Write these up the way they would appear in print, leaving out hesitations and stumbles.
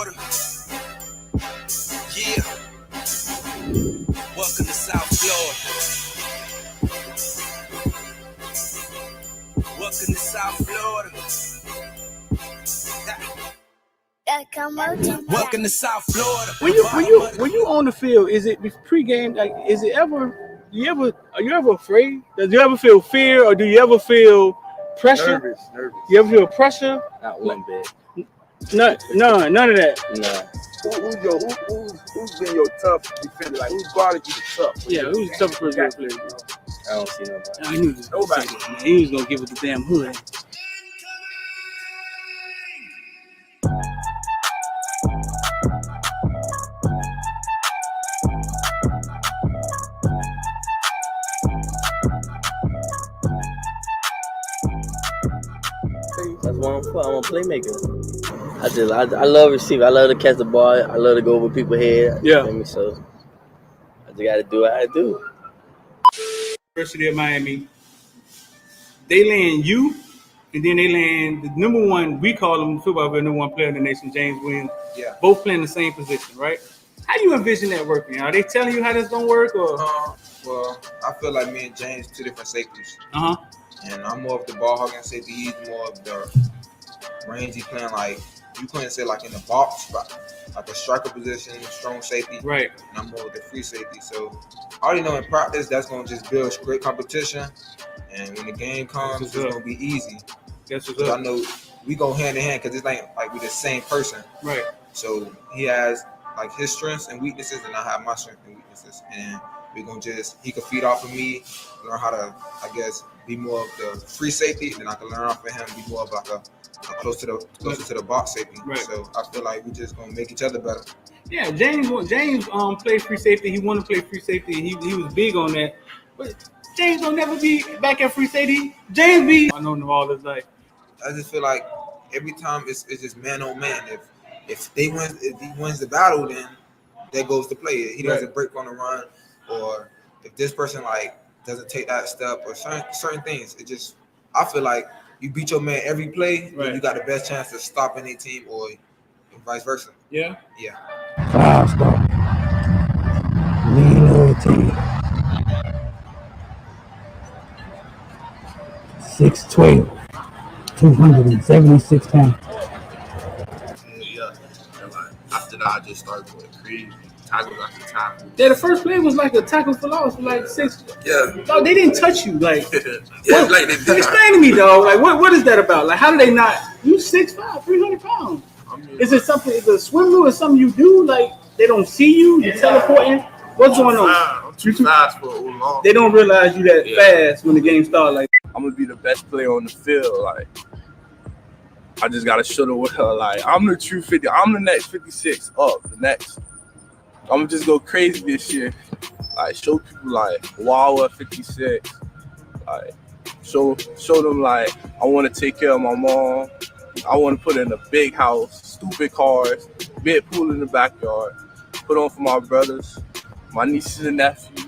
Florida. Yeah. Welcome to South Florida. Welcome to South Florida. Welcome to South Florida. When you on the field, is it pregame? Like, is it ever? Are you ever afraid? Does you ever feel fear, or do you ever feel pressure? Nervous. You ever feel pressure? Not one bit. None of that. Nah. Who's been your tough defender? Like, who's guarded you the tough? Yeah, who's the toughest person to play? I don't see nobody. I knew this. Nobody. He was gonna give it the damn hood. That's what I'm for. I'm a playmaker. I love receiving. I love to catch the ball. I love to go over people's head. Yeah. So I just got to do what I do. University of Miami. They land you, and then they land the number one. We call him football player, number one player in the nation, James Williams. Yeah. Both playing the same position, right? How do you envision that working? Are they telling you how that's gonna work, or? Well, I feel like me and James two different safeties. And I'm more of the ball hogging safety. He's more of the rangy playing, like you couldn't say like in the box, but like a striker position, strong safety. Right. And I'm more of the free safety. So I already know in practice that's gonna just build great competition. And when the game comes, it's gonna be easy. That's what's Because up. I know we go hand in hand because it's like we the same person. Right. So he has like his strengths and weaknesses, and I have my strengths and weaknesses. And we're gonna he can feed off of me, learn how to, I guess, be more of the free safety, and then I can learn off of him, be more of like a closer to the box safety. Right. So I feel like we just gonna make each other better. Yeah, James played free safety. He wanted to play free safety, and he was big on that. But James will never be back at free safety. I know him all his life. I just feel like every time it's just man on man. If he wins the battle, then there goes the play. He doesn't break on the run, or if this person like doesn't take that step, or certain things. It just, I feel like you beat your man every play, then you got the best chance to stop any team, or vice versa. Yeah. Yeah. 5-star. Lean loyalty. 6'12", 276 pounds. Yeah. And like after that, I just started going crazy. Tackles after tackles. Yeah, the first play was like a tackle for loss, like 6. Yeah. No, they didn't touch you. Like, yeah, like they did. Explain to me, though. Like, what is that about? Like, how do they not? You 6'5", 300 pounds. I mean, Is it something? Is it a swim rule or something you do? Like, they don't see you? You're teleporting? What's going on? I'm too fast for long. They don't realize you that fast when the game starts. Like, I'm gonna be the best player on the field. Like, I just gotta show the world. Like, I'm the true 50. I'm the next 56 up. The next. I'm gonna just go crazy this year. Like, show people like, wow, at 56. Like, show them like I want to take care of my mom. I want to put in a big house, stupid cars, big pool in the backyard. Put on for my brothers, my nieces and nephews,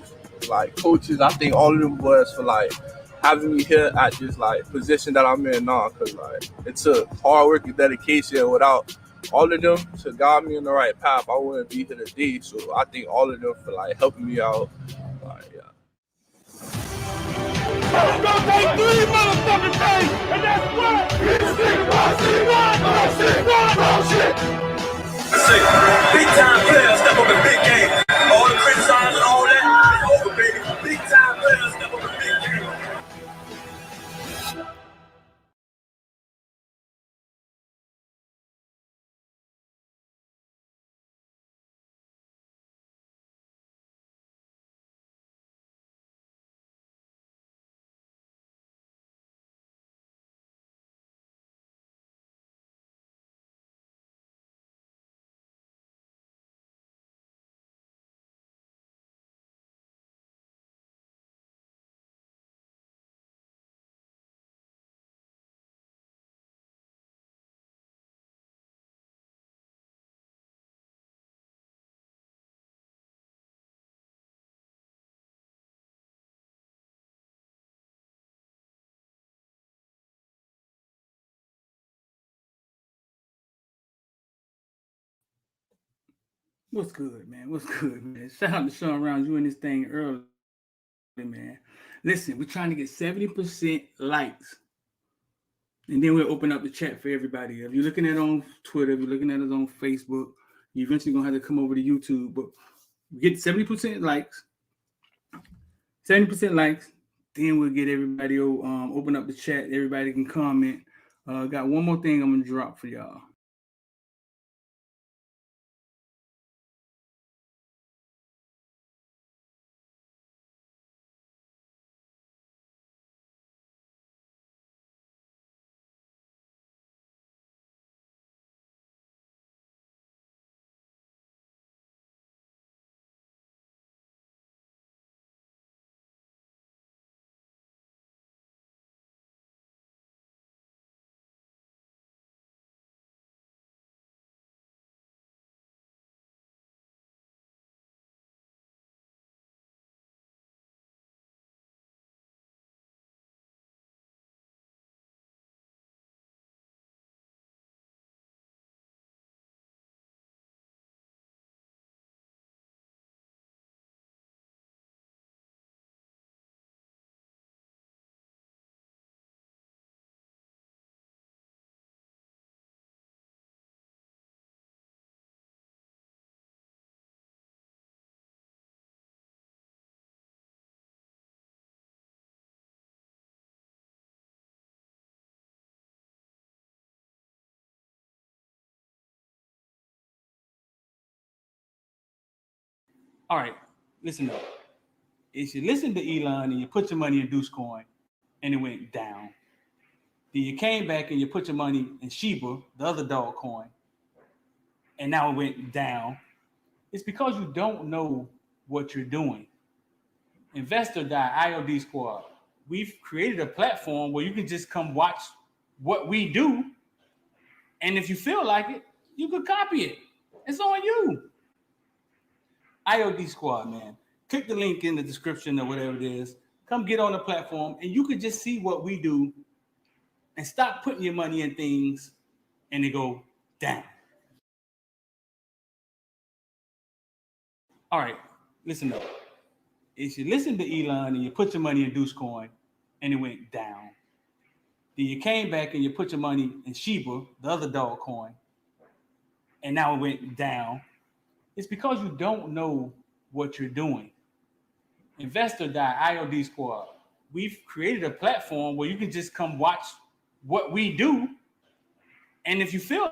like coaches. I think all of them boys for like having me here at this like position that I'm in now, cause like it took hard work and dedication. Without all of them to guide me in the right path, I wouldn't be here today. So I think all of them for like helping me out. Like, yeah. Let's go take 3 motherfucking days, and that's what. Big time players step up in big game. All the criticize and all that, it's over, baby. Big time players step up in big game. What's good, man? What's good, man? Shout out to Sean Rounds. You in this thing early, man. Listen, we're trying to get 70% likes. And then we'll open up the chat for everybody. If you're looking at it on Twitter, if you're looking at us on Facebook, you're eventually going to have to come over to YouTube. But we get 70% likes. 70% likes. Then we'll get everybody open up the chat. Everybody can comment. Got one more thing I'm going to drop for y'all. All right, listen up. If you listen to Elon and you put your money in Deuce Coin and it went down, then you came back and you put your money in Shiba, the other dog coin, and now it went down, it's because you don't know what you're doing. Investor.IOD Squad. We've created a platform where you can just come watch what we do, and if you feel like it, you could copy it. It's on you. IOD Squad, man. Click the link in the description or whatever it is. Come get on the platform, and you could just see what we do and stop putting your money in things and they go down. All right, listen up. If you listen to Elon and you put your money in Deuce Coin and it went down, then you came back and you put your money in Shiba, the other dog coin, and now it went down, it's because you don't know what you're doing. Investor.IOD Squad. We've created a platform where you can just come watch what we do, and if you feel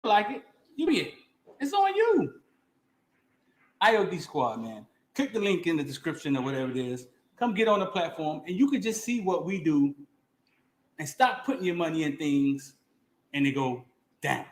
like it, you be it. It's on you. IOD Squad, man. Click the link in the description or whatever it is. Come get on the platform, and you can just see what we do and stop putting your money in things and they go down.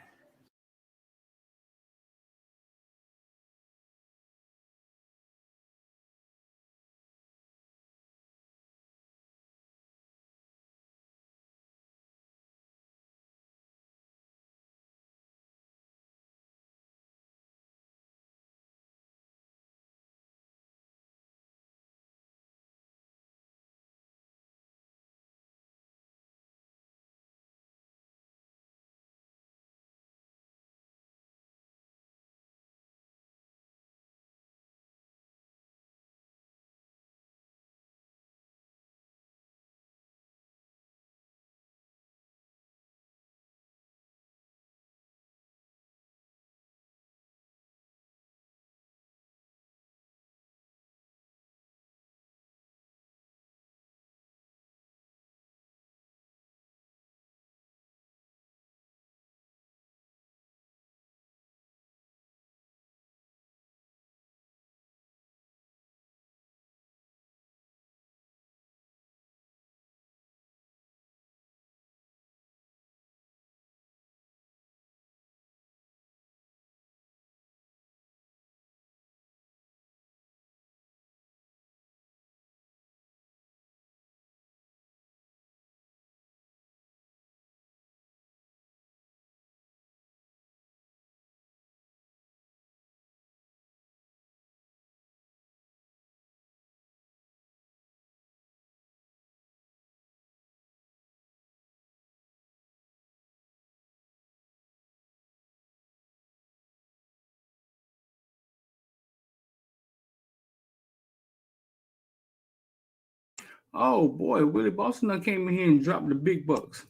Oh boy, Willie Boston came in here and dropped the big bucks.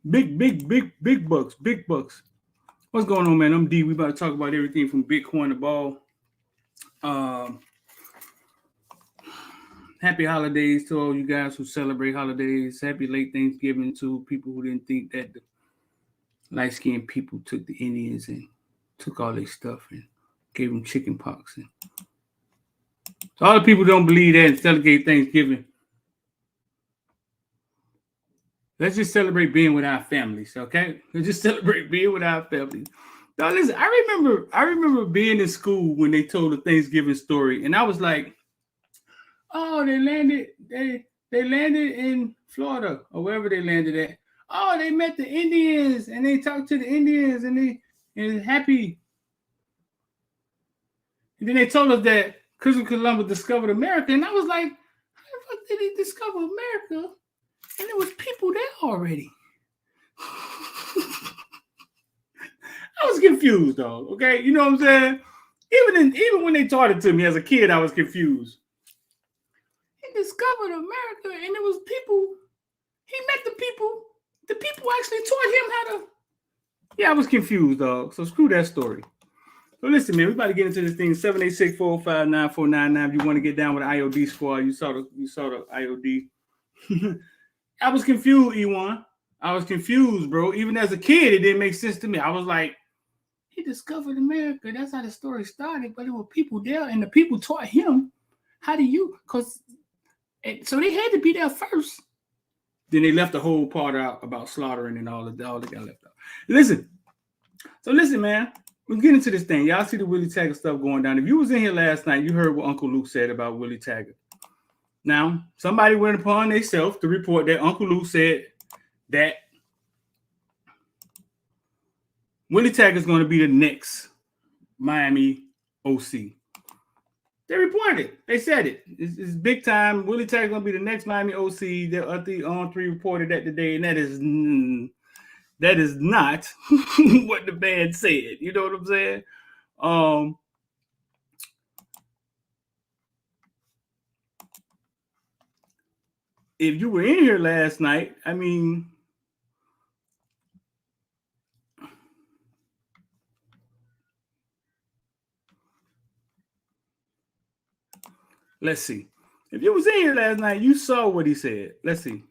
Big bucks, big bucks. What's going on, man? I'm D. We about to talk about everything from Bitcoin to ball. Happy holidays to all you guys who celebrate holidays. Happy late Thanksgiving to people who didn't think that the light-skinned people took the Indians and took all their stuff and gave them chicken pox. And so all the people don't believe that and celebrate Thanksgiving. Let's just celebrate being with our families, okay? Let's just celebrate being with our families. Now, listen, I remember being in school when they told the Thanksgiving story, and I was like, oh, they landed in Florida or wherever they landed at. Oh, they met the Indians and they talked to the Indians and happy. And then they told us that Christopher Columbus discovered America, and I was like, how the fuck did he discover America? And there was people there already. I was confused, though. Okay, you know what I'm saying? Even when they taught it to me as a kid, I was confused. He discovered America, and it was people. He met the people. The people actually taught him how to. Yeah, I was confused, dog. So screw that story. So listen, man, we about to get into this thing. 786-405-9499. If you want to get down with the IOD Squad, you saw the IOD. I was confused, Ewan. I was confused, bro. Even as a kid, it didn't make sense to me. I was like, he discovered America. That's how the story started. But there were people there, and the people taught him how to use. So they had to be there first. Then they left the whole part out about slaughtering and all that got left out. Listen, man. We're getting into this thing. Y'all see the Willie Taggart stuff going down. If you was in here last night, you heard what Uncle Luke said about Willie Taggart. Now, somebody went upon themselves to report that Uncle Luke said that Willie Taggart is going to be the next Miami OC. They reported it. They said it. It's big time. Willie Taggart is going to be the next Miami OC. The On3 reported that today, and that is not what the man said. You know what I'm saying? If you were in here last night, I mean, let's see. If you was in here last night, you saw what he said. Let's see.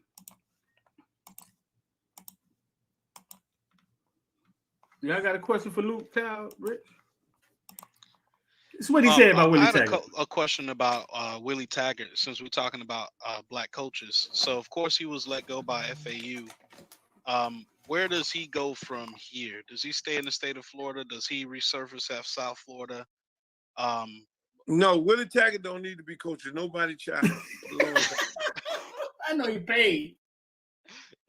Y'all got a question for Luke, Cal, Rich? It's what he said about Willie Taggart. I had a question about Willie Taggart, since we're talking about black coaches. So, of course, he was let go by FAU. Where does he go from here? Does he stay in the state of Florida? Does he resurface at South Florida? No, Willie Taggart don't need to be coaching nobody, child. I know he paid.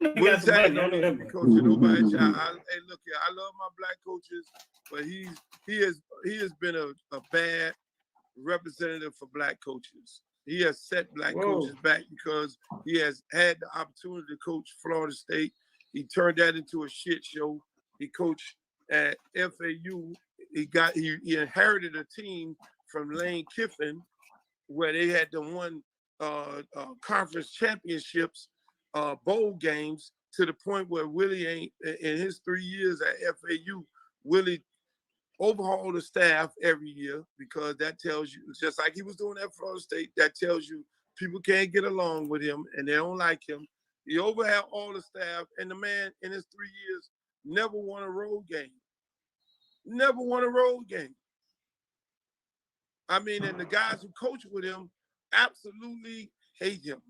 Willie Taggart don't need to be coaching nobody, child. Hey, look here, I love my black coaches, but he has been a bad representative for black coaches. He has set black coaches back because he has had the opportunity to coach Florida State. He turned that into a shit show. He coached at FAU. He inherited a team from Lane Kiffin where they had the won conference championships, bowl games, to the point where Willie ain't, in his 3 years at FAU, Willie overhauled the staff every year, because that tells you, just like he was doing at Florida State, that tells you people can't get along with him and they don't like him. He overhauled all the staff, and the man in his 3 years never won a road game. Never won a road game. I mean, and the guys who coach with him absolutely hate him.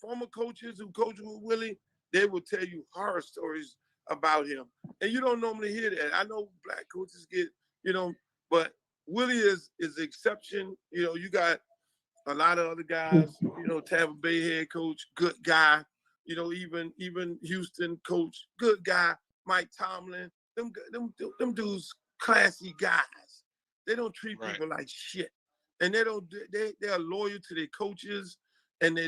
Former coaches who coach with Willie, they will tell you horror stories about him. And you don't normally hear that. I know black coaches get, but Willie is the exception. You got a lot of other guys, Tampa Bay head coach, good guy, even Houston coach, good guy, Mike Tomlin, them dudes, classy guys. They don't treat people like shit. And they are loyal to their coaches. And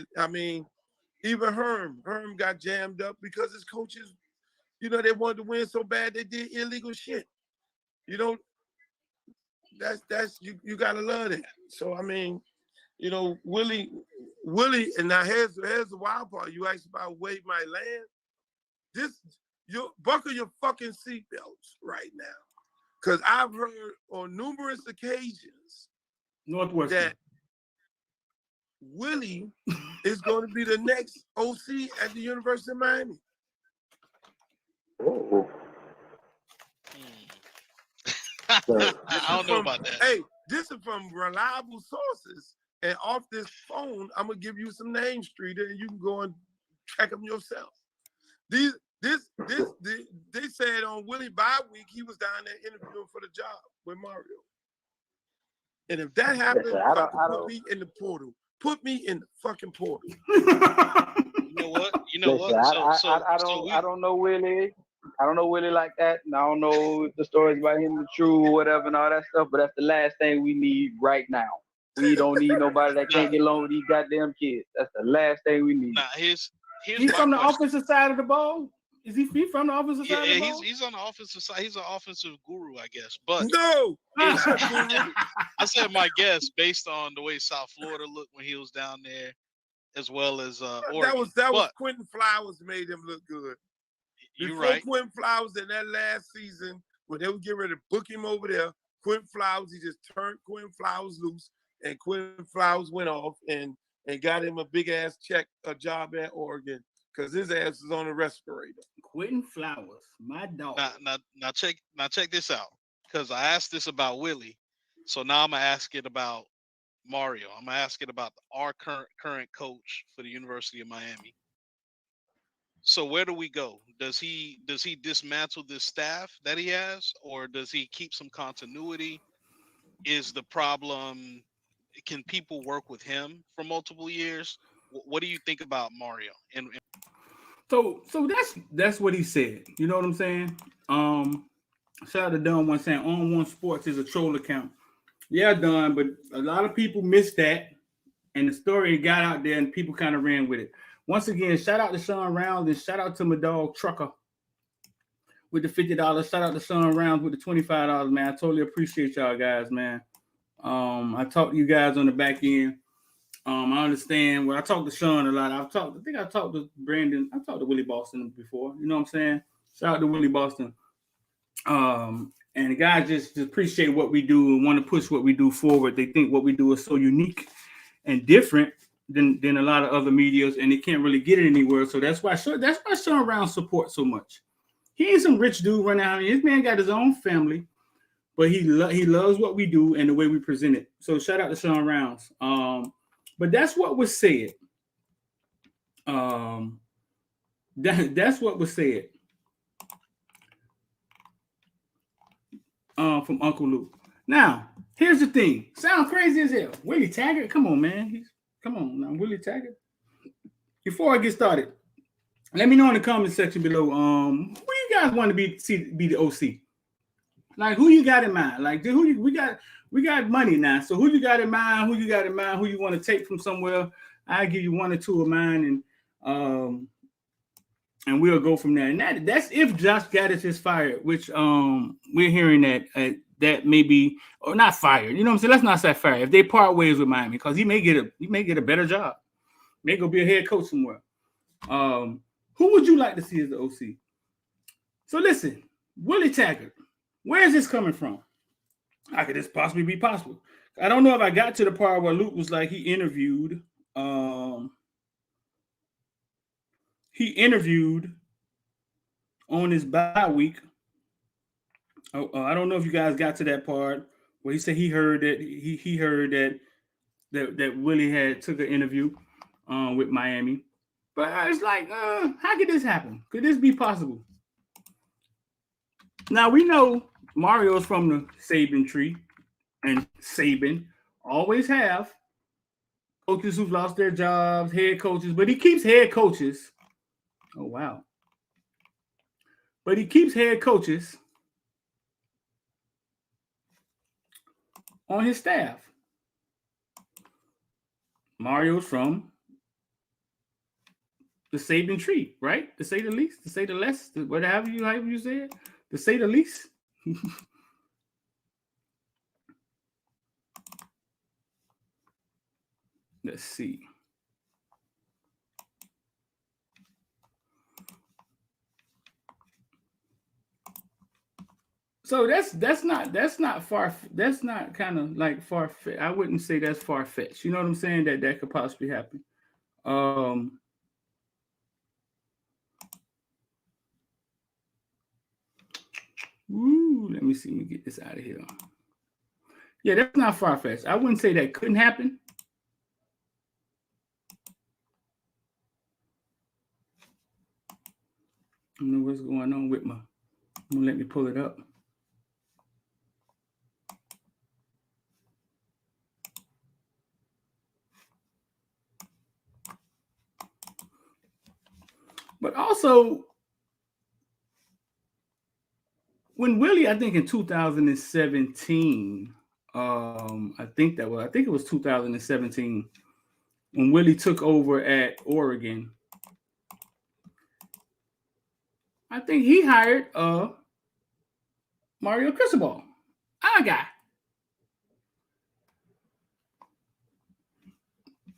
even Herm got jammed up because his coaches, they wanted to win so bad they did illegal shit. That's you gotta love it. So You know, Willie, and now here's the wild part. You asked about where my land. Buckle your fucking seatbelts right now. Because I've heard on numerous occasions that Willie is going to be the next OC at the University of Miami. Oh. I don't know about that. Hey, this is from reliable sources. And off this phone, I'm going to give you some names, Streeter, and you can go and check them yourself. They said on Willie bye week, he was down there interviewing for the job with Mario. And if that happens, put me in the portal. Put me in the fucking portal. You know what? I don't know Willie. I don't know Willie like that. And I don't know if the stories about him are true or whatever and all that stuff, but that's the last thing we need right now. We don't need nobody that can't get along with these goddamn kids. That's the last thing we need. He's from the offensive side of the ball. Is he from the offensive side of the ball? He's on the offensive side. He's an offensive guru, I guess. But no, I said my guess based on the way South Florida looked when he was down there, as well as Oregon. That was Quentin Flowers made him look good. You're right. Quentin Flowers in that last season, when they were getting ready to book him over there, Quentin Flowers, he just turned Quentin Flowers loose, and Quentin Flowers went off and got him a big ass job at Oregon because his ass is on a respirator. Quentin Flowers, my dog. Now check this out, because I asked this about Willie, so now I'm gonna ask it about Mario. I'm gonna ask it about our current coach for the University of Miami. So where do we go? Does he dismantle this staff that he has, or does he keep some continuity? Is the problem, can people work with him for multiple years? What do you think about Mario? So that's what he said. You know what I'm saying? Shout out to Dunn one saying On One Sports is a troll account. Yeah, Dunn, but a lot of people missed that, and the story got out there, and people kind of ran with it. Once again, shout out to Sean Rounds and shout out to my dog Trucker with the $50. Shout out to Sean Rounds with the $25, man. I totally appreciate y'all guys, man. I talked to you guys on the back end. I understand. Well, I talked to Sean a lot. I think I talked to Brandon. I talked to Willie Boston before. You know what I'm saying? Shout out to Willie Boston. And the guys just appreciate what we do and want to push what we do forward. They think what we do is so unique and different than a lot of other medias, and they can't really get it anywhere. So that's why Sean Rounds support so much. He ain't some rich dude running out. His man got his own family, but he loves what we do and the way we present it. So shout out to Sean Rounds. But that's what was said. That's what was said from Uncle Luke. Now, here's the thing. Sound crazy as hell. Willie Taggart, come on, man. Come on now, Willie Taggart. Before I get started, let me know in the comment section below. Who you guys want to be the OC? Like, who you got in mind? Like, we got money now. So who you got in mind? Who you got in mind? Who you want to take from somewhere? I'll give you one or two of mine, and we'll go from there. And that's if Josh Gaddis is fired, which we're hearing that may be, or not fired. You know what I'm saying? Let's not say fired. If they part ways with Miami, because he may get a better job. May go be a head coach somewhere. Who would you like to see as the OC? So listen, Willie Taggart, where is this coming from? How could this possibly be possible? I don't know if I got to the part where Luke was like he interviewed on his bye week. I don't know if you guys got to that part where he said he heard that he heard that Willie had took an interview with Miami. But it's like, how could this happen? Could this be possible? Now we know Mario's from the Saban tree, and Saban always have coaches who've lost their jobs, head coaches, but he keeps head coaches. Oh, wow. But he keeps head coaches on his staff. Mario's from the Saban tree, right? To say the least, to say the less, however you say it, to say the least. Let's see. So that's not far. That's not kind of like far fetched. I wouldn't say that's far fetched. You know what I'm saying? That could possibly happen. Let me see. Let me get this out of here. Yeah, that's not far fetched. I wouldn't say that couldn't happen. I don't know what's going on with my. Let me pull it up. But also, when Willie, I think in 2017, I think it was 2017 when Willie took over at Oregon. I think he hired Mario Cristobal, our guy.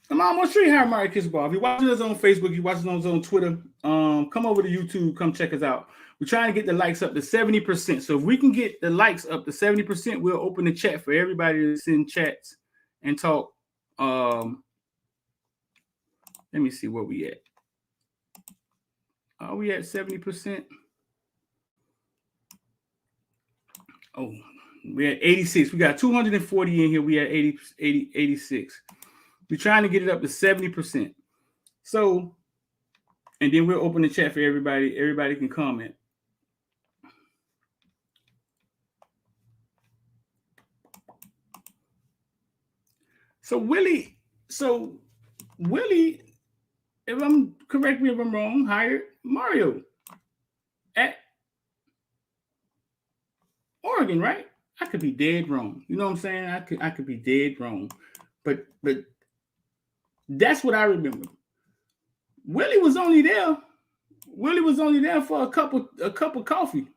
I'm almost sure he hired Mario Cristobal. If you're watching us on Facebook, you're watching us on Twitter, come over to YouTube, come check us out. We're trying to get the likes up to 70%. So if we can get the likes up to 70%, we'll open the chat for everybody to send chats and talk. Let me see where we at. Are we at 70%? Oh, we're at 86. We got 240 in here. We at 86. We're trying to get it up to 70%. So, and then we'll open the chat for everybody. Everybody can comment. So Willie, if I'm correct me if I'm wrong, hired Mario at Oregon, right? I could be dead wrong. You know what I'm saying? I could be dead wrong. But that's what I remember. Willie was only there for a cup of coffee.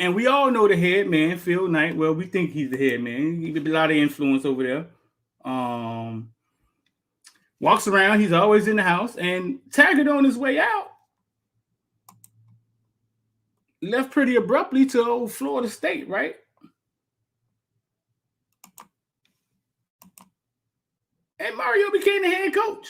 And we all know the head man, Phil Knight. Well, we think he's the head man. He a lot of influence over there. Walks around. He's always in the house. And Taggart on his way out left pretty abruptly to old Florida State, right? And Mario became the head coach.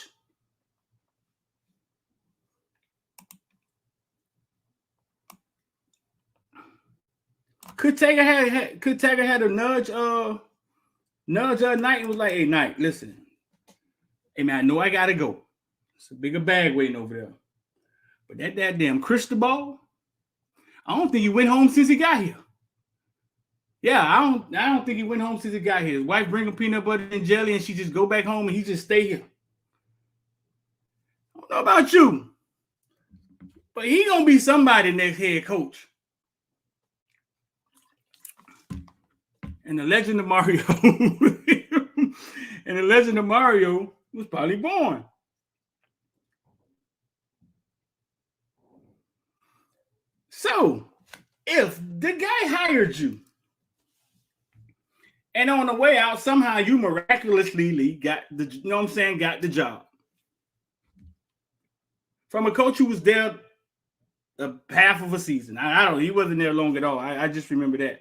Could Taggart had a nudge Knight and was like, hey, Knight, listen. Hey, man, I know I got to go. It's a bigger bag waiting over there. But that damn Cristobal, I don't think he went home since he got here. Yeah, I don't think he went home since he got here. His wife bring him peanut butter and jelly and she just go back home and he just stay here. I don't know about you, but he going to be somebody next head coach. And the legend of Mario was probably born. So, if the guy hired you and on the way out, somehow you miraculously got the job from a coach who was there a half of a season. I don't know. He wasn't there long at all. I just remember that.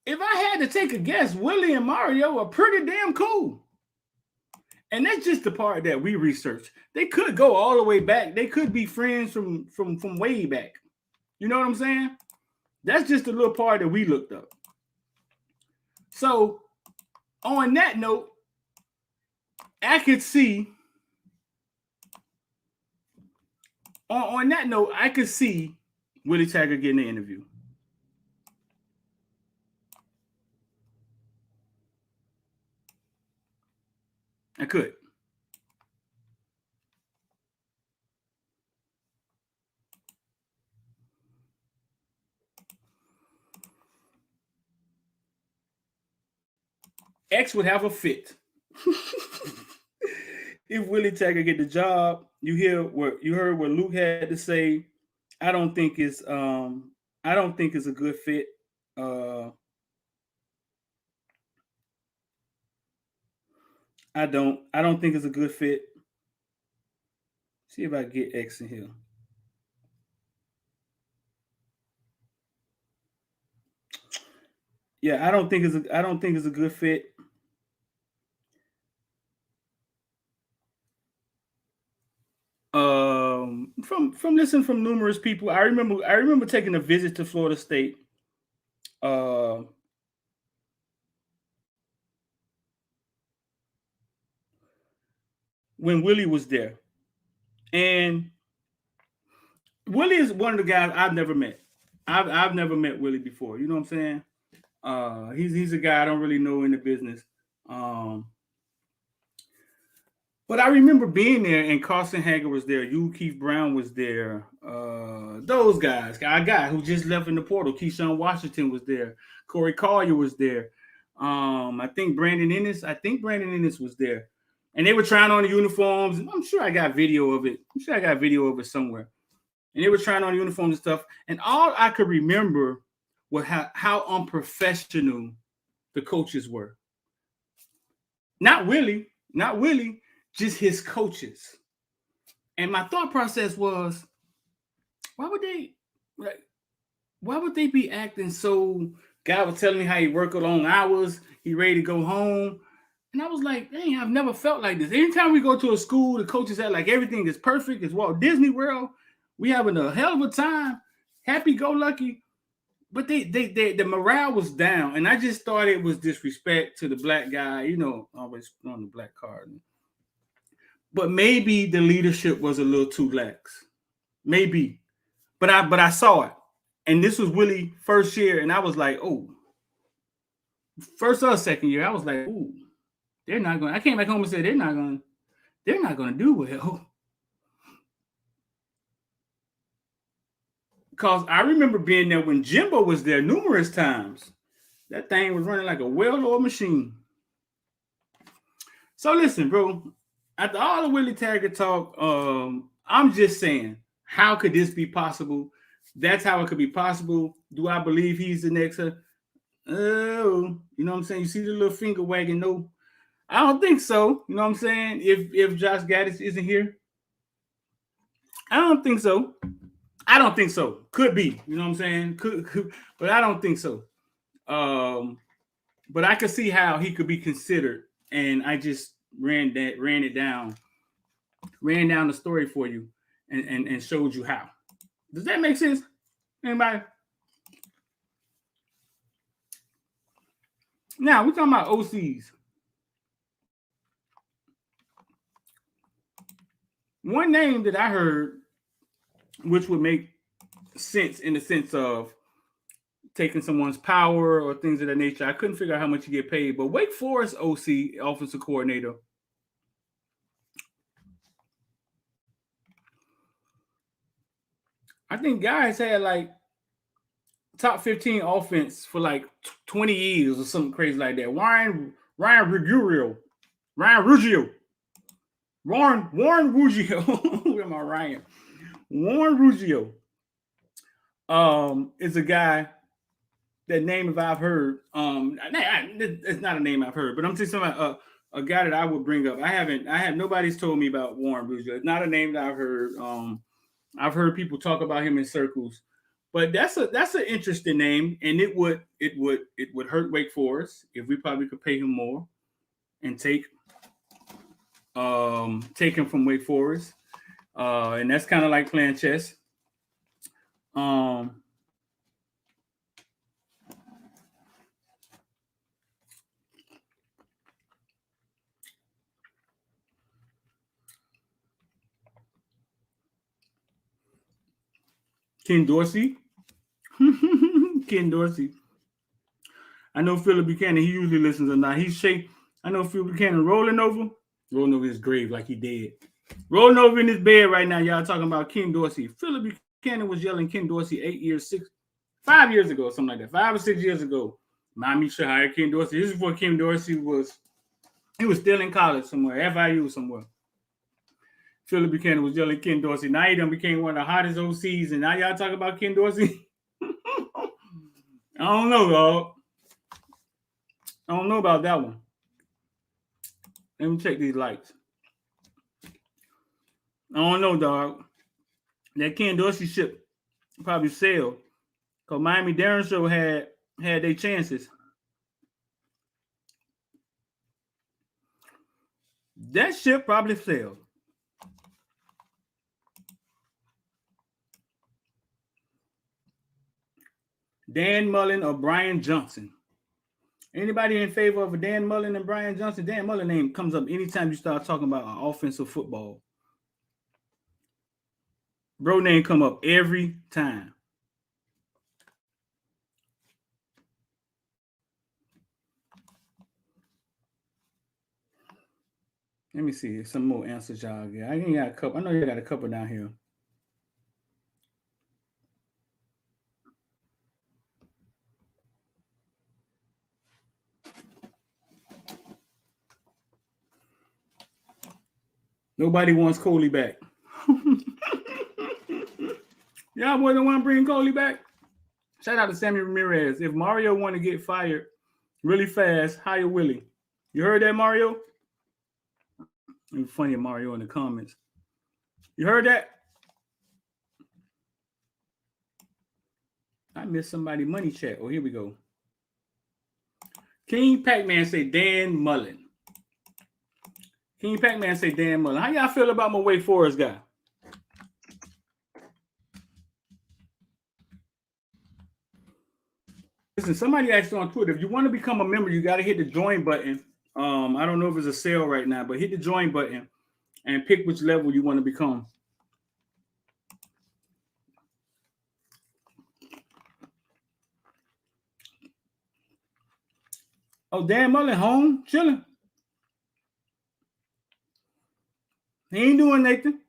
If I had to take a guess, Willie and Mario are pretty damn cool. And that's just the part that we researched. They could go all the way back. They could be friends from way back. You know what I'm saying? That's just a little part that we looked up. So on that note, I could see on that note, I could see Willie Taggart getting the interview. I could. X would have a fit. If Willie Taggart get the job, you heard what Luke had to say I don't think it's a good fit. I don't think it's a good fit. See if I get X in here. Yeah, I don't think it's a good fit. From listening from numerous people, I remember taking a visit to Florida State. When Willie was there, and Willie is one of the guys I've never met. I've never met Willie before. You know what I'm saying? He's a guy I don't really know in the business. But I remember being there, and Carson Hager was there. Keith Brown was there. Those guys. A guy who just left in the portal. Keyshawn Washington was there. Corey Collier was there. I think Brandon Ennis was there. And they were trying on the uniforms. I'm sure I got video of it. Somewhere. And they were trying on uniforms and stuff. And all I could remember was how unprofessional the coaches were. Not Willie, just his coaches. And my thought process was, why would they be acting so? Guy was telling me how he worked long hours, he ready to go home. And I was like, dang, I've never felt like this. Anytime we go to a school, the coaches act like everything is perfect. It's Walt Disney World. We having a hell of a time, happy-go-lucky. But the morale was down. And I just thought it was disrespect to the black guy, always on the black card. But maybe the leadership was a little too lax. Maybe. But I saw it. And this was Willie first year, and I was like, oh. First or second year, I was like, ooh, they're not going. I came back home and said they're not going to do well. Because I remember being there when Jimbo was there numerous times. That thing was running like a well-oiled machine. So listen, bro. After all the Willie Taggart talk, I'm just saying, how could this be possible? That's how it could be possible. Do I believe he's the next? Oh, you know what I'm saying? You see the little finger wagging? No, I don't think so. You know what I'm saying? If Josh Gaddis isn't here, I don't think so. Could be. You know what I'm saying? Could, but I don't think so. But I could see how he could be considered, and I just ran down the story for you and showed you how. Does that make sense? Anybody? Now we're talking about OCs. One name that I heard, which would make sense in the sense of taking someone's power or things of that nature. I couldn't figure out how much you get paid, but Wake Forest OC, offensive coordinator, I think guys had like top 15 offense for like 20 years or something crazy like that. Warren Ruggiero. Who am I, Ryan? Warren Ruggiero is a guy, that name if I've heard. It's not a name I've heard, but I'm just talking about a guy that I would bring up. Nobody's told me about Warren Ruggiero. It's not a name that I've heard. I've heard people talk about him in circles, but that's an interesting name, and it would hurt Wake Forest if we probably could pay him more and take him from Wake Forest, and that's kind of like playing chess. Ken Dorsey. Ken Dorsey. I know Philip Buchanan, he usually listens or not. I know Philip Buchanan rolling over his grave like he dead. Rolling over in his bed right now, y'all talking about Ken Dorsey. Philip Buchanan was yelling Ken Dorsey 5 years ago, something like that. 5 or 6 years ago. Miami should hire Ken Dorsey. This is before Ken Dorsey was still in college somewhere, FIU somewhere. Philip Buchanan was yelling Ken Dorsey. Now he done became one of the hottest OCs, and now y'all talk about Ken Dorsey. I don't know, dog. I don't know about that one. Let me check these likes. I don't know, dog. That Ken Dorsey ship probably sailed because Miami Darren Show had their chances. That ship probably sailed. Dan Mullen or Brian Johnson? Anybody in favor of a Dan Mullen and Brian Johnson? Dan Mullen name comes up anytime you start talking about offensive football. Bro name come up every time. Let me see some more answers y'all get. I ain't got a couple. I know you got a couple down here. Nobody wants Coley back. Y'all boys don't want to bring Coley back? Shout out to Sammy Ramirez. If Mario want to get fired really fast, hire Willie. You heard that, Mario? It was funny, Mario, in the comments. You heard that? I missed somebody money chat. Oh, here we go. King Pac-Man say Dan Mullen. King Pac-Man say Dan Mullen. How y'all feel about my Wake Forest guy? Listen, somebody asked on Twitter, if you want to become a member, you got to hit the join button. I don't know if it's a sale right now, but hit the join button and pick which level you want to become. Oh, Dan Mullen home, chilling. He ain't doing nothing.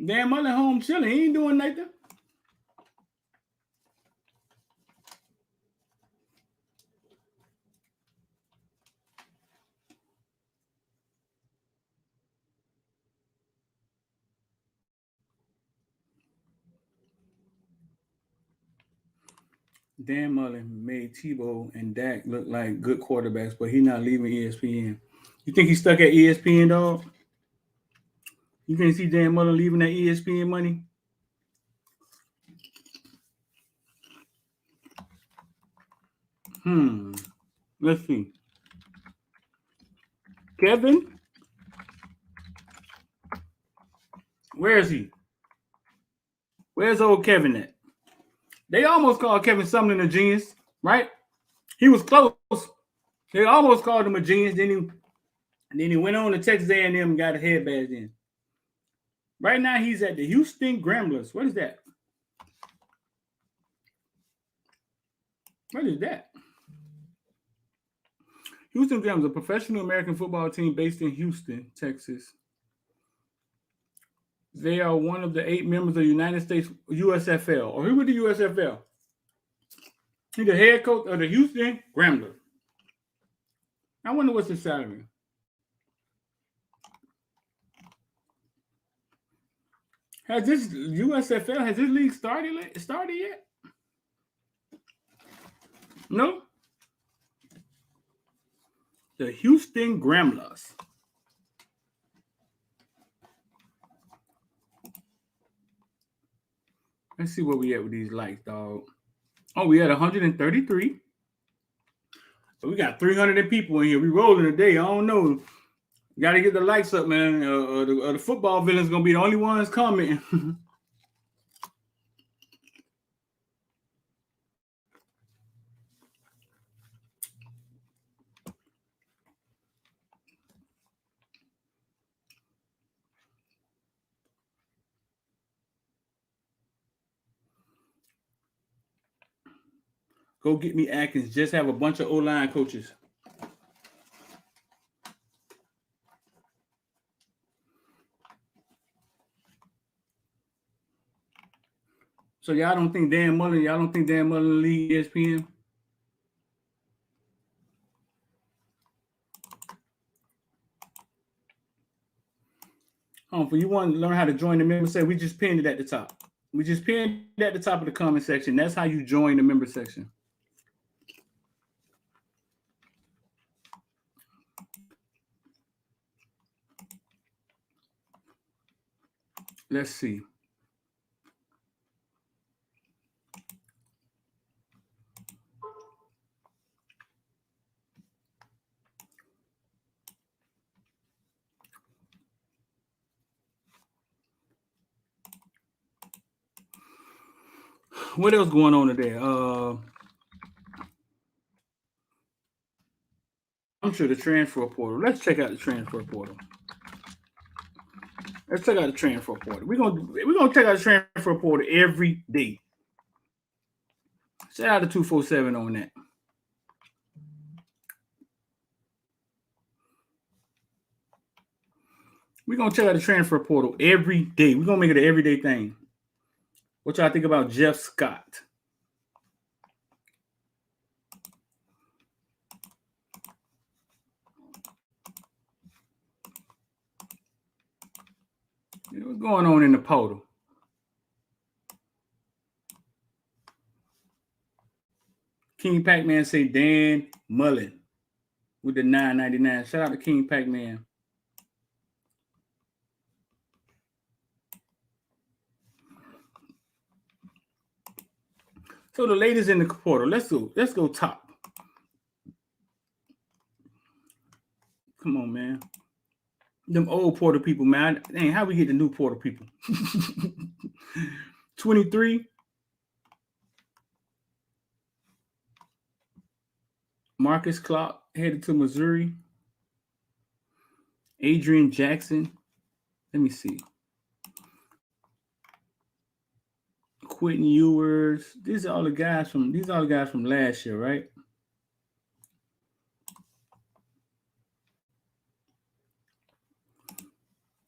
Dan Mullen home, chilling. He ain't doing nothing. Dan Mullen made Tebow and Dak look like good quarterbacks, but he's not leaving ESPN. You think he's stuck at ESPN, dog? You can't see Dan Mullen leaving that ESPN money? Let's see. Kevin? Where is he? Where's old Kevin at? They almost called Kevin Sumlin a genius, right? He was close. They almost called him a genius. Then he went on to Texas A&M and got a head badge in. Right now, he's at the Houston Grambling. What is that? What is that? Houston Grambling, a professional American football team based in Houston, Texas. They are one of the 8 members of the United States USFL. Or who with the USFL? He's the head coach of the Houston Grambling. I wonder what's his salary. Has this USFL, has this league started yet? No? The Houston Gramblers. Let's see where we at with these likes, dog. Oh, we had 133. So we got 300 people in here. We rolling today. I don't know. Got to get the lights up, man. The football villains going to be the only ones commenting. Go get me Atkins. Just have a bunch of O-line coaches. So y'all don't think Dan Mullen lead ESPN? For you want to learn how to join the member section, we just pinned it at the top. We just pinned it at the top of the comment section. That's how you join the member section. Let's see. What else going on today? I'm sure the transfer portal. Let's check out the transfer portal. Let's check out the transfer portal. We're gonna check out the transfer portal every day. Shout out to 247 on that. We're gonna check out the transfer portal every day. We're gonna make it an everyday thing. What y'all think about Jeff Scott? What's going on in the portal? King Pac-Man say Dan Mullen with the $9.99. Shout out to King Pac-Man. So the ladies in the portal. Let's go top. Come on, man. Them old portal people, man. Dang, how we get the new portal people? 23. Marcus Clark headed to Missouri. Adrian Jackson. Let me see. Quentin Ewers. These are all the guys from last year, right?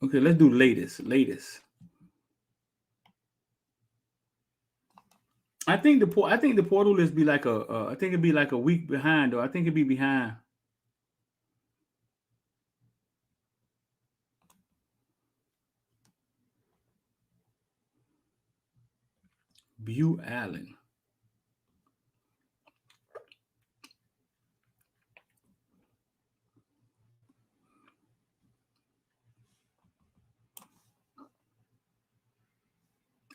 Okay, let's do latest. I think the portal list be like I think it'd be like a week behind, though. I think it'd be behind. Bew Allen.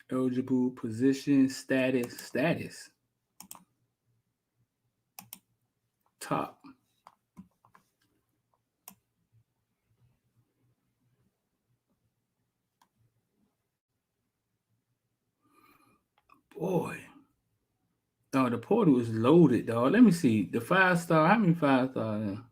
Eligible position, status. Top. Boy. Oh, the portal is loaded, dog. Let me see. The 5-star. How many 5-star?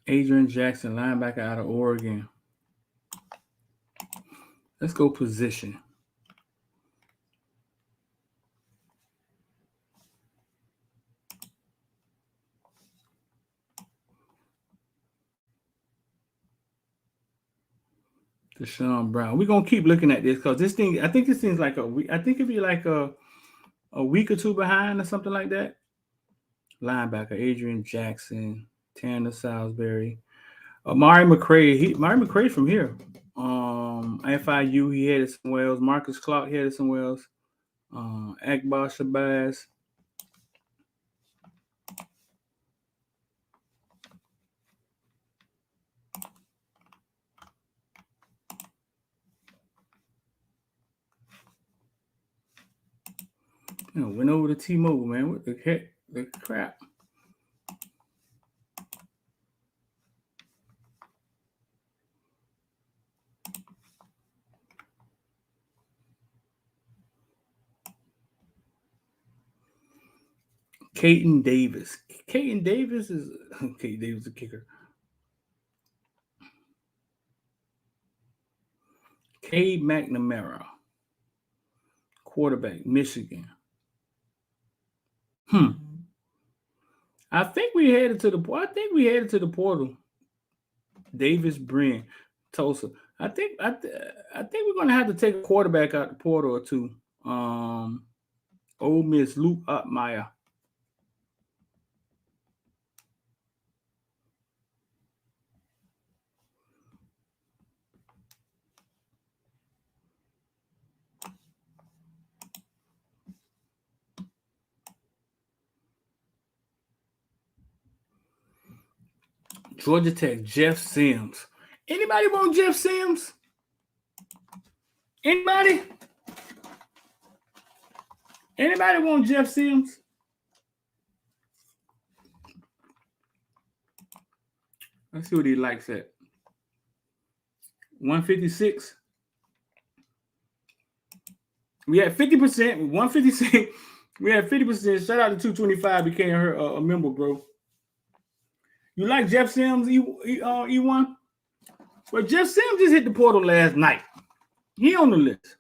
Adrian Jackson, linebacker out of Oregon. Let's go position. Deshaun Brown. We're gonna keep looking at this because this thing, I think this thing's like a week. I think it'd be like a week or two behind or something like that. Linebacker Adrian Jackson, Tanner Salisbury, Mari McCray from here. FIU, he headed some Wells. Marcus Clark headed some Wells. Akbar Shabazz. Went over to T-Mobile, man. What the heck? The crap. Caden Davis. Caden Davis is Caden Davis, a kicker. Cade McNamara, quarterback, Michigan. I think we headed to the portal. Davis Brent, Tulsa. I think we're gonna have to take a quarterback out the portal or two. Ole Miss, Luke Ottmeyer. Georgia Tech, Jeff Sims. Anybody want Jeff Sims? Anybody? Anybody want Jeff Sims? Let's see what he likes at. 156. We had 50%. 156. We had 50%. Shout out to 225. Became a member, bro. You like Jeff Sims, E1? Well, Jeff Sims just hit the portal last night. He on the list.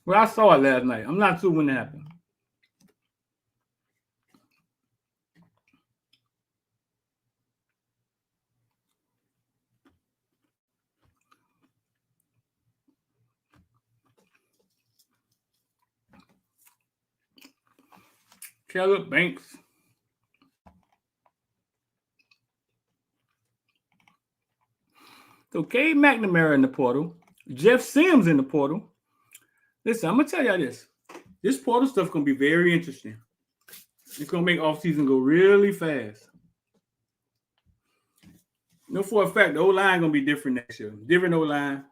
Well, I saw it last night. I'm not sure when it happened. Caleb Banks. So Cade McNamara in the portal. Jeff Sims in the portal. Listen, I'm going to tell y'all this. This portal stuff going to be very interesting. It's going to make offseason go really fast. You know for a fact, the O-line going to be different next year. Different O-line.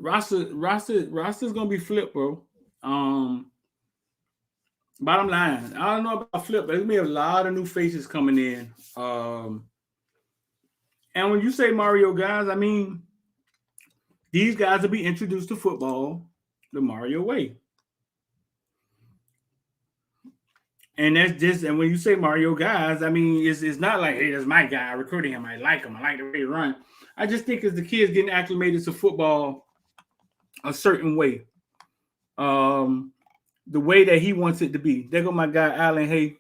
Roster's going to be flipped, bro. Bottom line, I don't know about flip, but there's going to be a lot of new faces coming in. And when you say Mario guys, I mean, these guys will be introduced to football the Mario way. And that's just, and when you say Mario guys, I mean, it's not like, hey, that's my guy. I recruited him. I like him. I like the way he run. I just think as the kids getting acclimated to football a certain way, the way that he wants it to be. There go my guy, Allen Hay.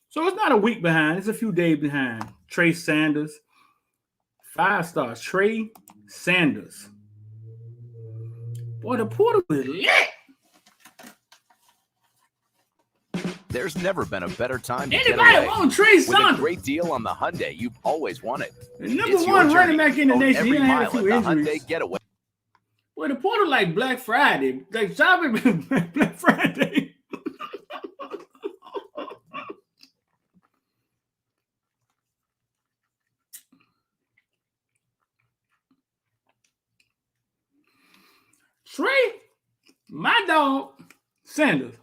So it's not a week behind. It's a few days behind. Trey Sanders. 5 stars. Trey Sanders. Boy, the portal is lit. There's never been a better time to Anybody get away. want Trey With Sanders? a great deal on the Hyundai you've always wanted. The number one running back in the nation. He Every had a mile few at the injuries. Hyundai Getaway. Well, the portal like Black Friday. Like shopping Black Friday. Trey, my dog, Sanders.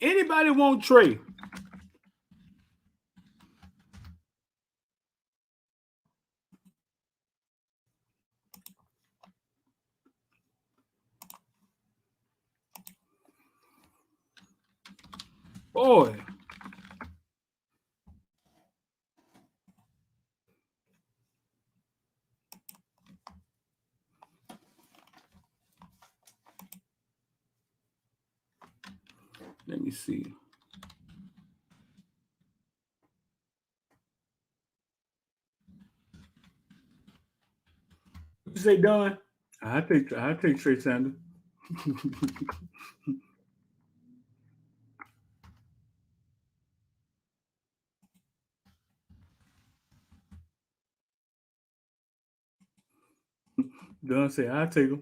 Anybody want Trey? Boy. Let me see. You say done? I take Trey Sanders. Dunn say I take him.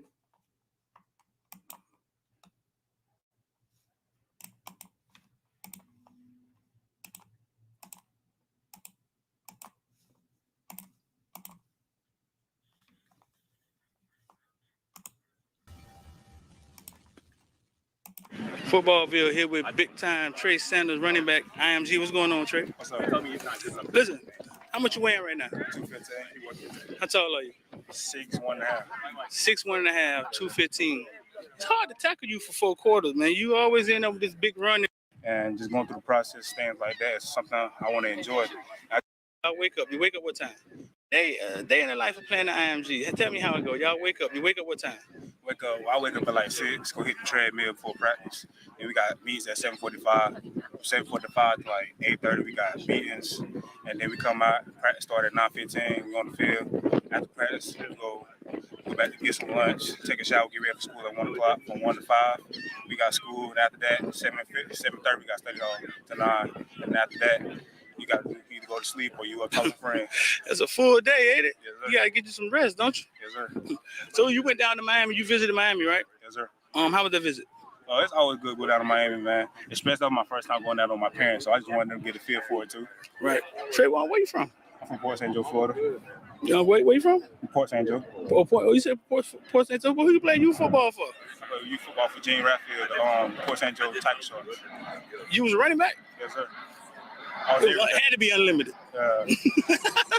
Footballville here with big time Trey Sanders, running back, IMG. What's going on, Trey? What's up? Tell me it's not just up. Listen, how much you weighing right now? 215. How tall are you? 6'1.5". 6'1.5", 215. It's hard to tackle you for 4 quarters, man. You always end up with this big run. And just going through the process, things like that, is something I want to enjoy. I wake up. You wake up what time? Day in the life of playing the IMG. Tell me how it go. Y'all wake up. You wake up what time? I wake up at like 6, go hit the treadmill before practice. Then we got meetings at 7:45. 7:45 to like 8:30, we got meetings. And then we come out, practice start at 9:15. We on the field. After practice, we go back to get some lunch, take a shower, get ready for school at 1 o'clock. From 1 to 5, we got school. And after that, 7:30, we got study hall to 9. And after that, you got to either go to sleep or you up talking to friends. That's a full day, ain't it? Yes, sir. You got to get you some rest, don't you? Yes, sir. So you went down to Miami. You visited Miami, right? Yes, sir. How was that visit? Oh, it's always good to go down to Miami, man. Especially that was my first time going down with my parents, so I just wanted them to get a feel for it, too. Right. Trayvon, where you from? I'm from Port St. Joe, Florida. Where you from? Port St. Joe. You said Port St. Joe? Who you play youth football for? I play youth football for Gene Rattfield, Port St. Joe Tiger Sharks. You was a running back? Yes, sir. It had to be unlimited. I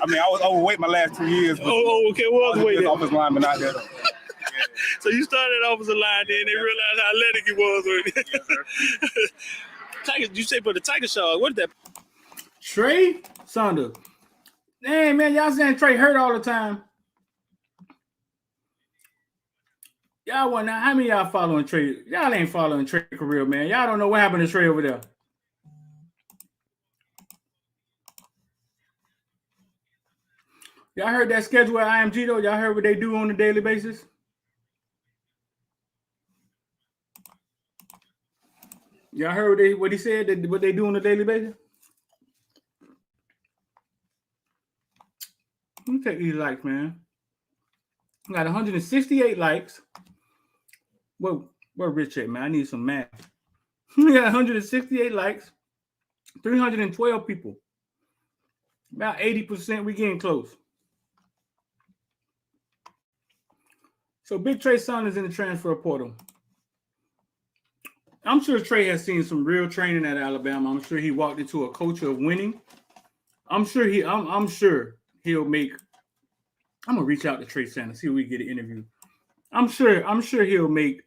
mean, I was overweight my last 2 years. But okay. What was weight? Offensive lineman out there. So you started off as a line, then they realized how athletic you was. Yes, sir. Tiger, you say for the Tiger Sharks. What is that? Trey Sanders. Dang, man, y'all saying Trey hurt all the time. Y'all want now? How many of y'all following Trey? Y'all ain't following Trey's career, man. Y'all don't know what happened to Trey over there. Y'all heard that schedule at IMG though? Y'all heard what they do on a daily basis? Y'all heard what he said, what they do on a daily basis? Let me take these likes, man. We got 168 likes. Where Rich at, man? I need some math. We got 168 likes, 312 people. About 80%, we getting close. So Big Trey Sanders in the transfer portal. I'm sure Trey has seen some real training at Alabama. I'm sure he walked into a culture of winning. I'm sure he'll make. I'm gonna reach out to Trey Sanders, see if we get an interview. I'm sure he'll make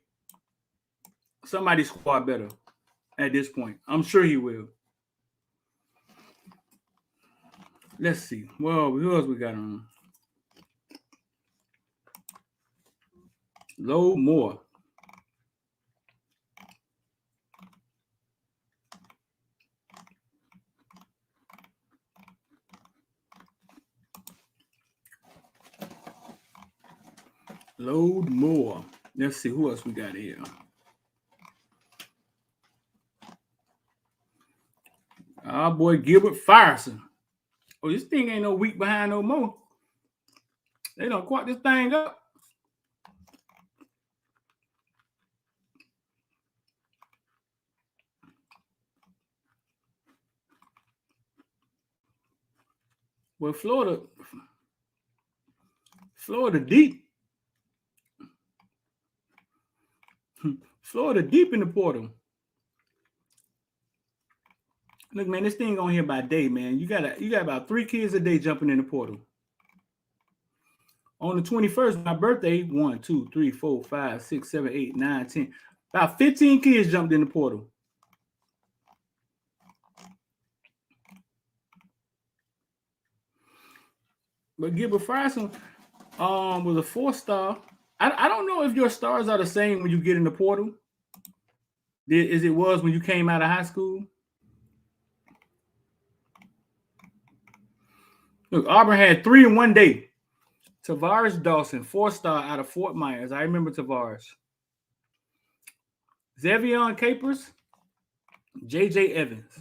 somebody's squad better at this point. I'm sure he will. Let's see. Well, who else we got on? Low Moore. Load more. Let's see who else we got here. Our boy Gilbert Firesen. Oh, this thing ain't no week behind no more. They done quack this thing up. Well, Florida deep. Florida deep in the portal. Look, man, this thing on here by day, man. You got about 3 kids a day jumping in the portal. On the 21st, my birthday, 1, 2, 3, 4, 5, 6, 7, 8, 9, 10. About 15 kids jumped in the portal. But Gilbert Firesen was a 4-star. I don't know if your stars are the same when you get in the portal as it was when you came out of high school. Look, Auburn had 3 in one day. Tavares Dawson, 4-star out of Fort Myers. I remember Tavares. Zevion Capers, J.J. Evans.